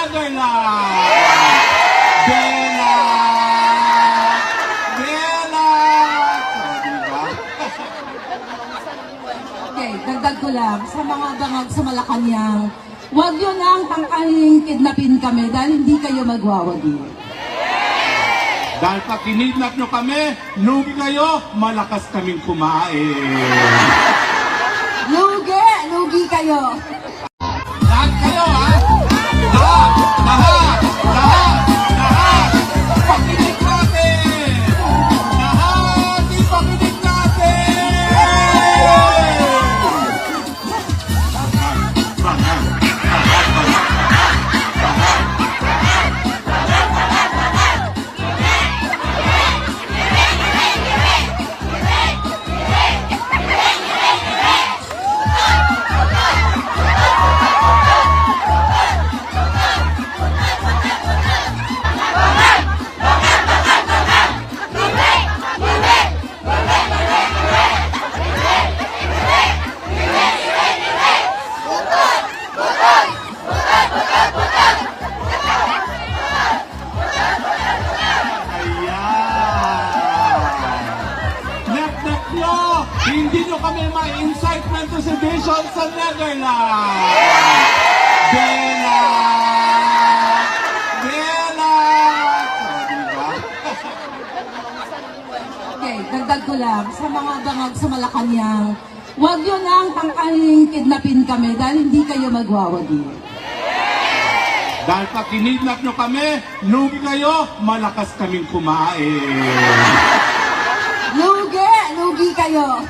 Netherlands! Bella! Bella! O, diba? Okay, dagdag ko lang, sa mga bangag sa Malacanang, huwag yun ang tangkaling kidnapin kami dahil hindi kayo magwawagi. Dahil pag kinidnap nyo kami, lugi kayo, malakas kaming kumain. Lugi kayo. Lahat kayo, ha? Lahat! Pakinig natin! Lahat! Ipakinig natin! Net nyo! Hindi nyo kami ma-incitement to sedition sa Netherlands! Bella! Bella! O, diba? Okay, dagdag ko lang, sa mga bangag sa Malacanang, huwag yun ang tangkaling kidnapin kami dahil hindi kayo magwawagi. Dahil pag kinidnap nyo kami, lugi kayo, malakas kaming kumain. Lugi kayo.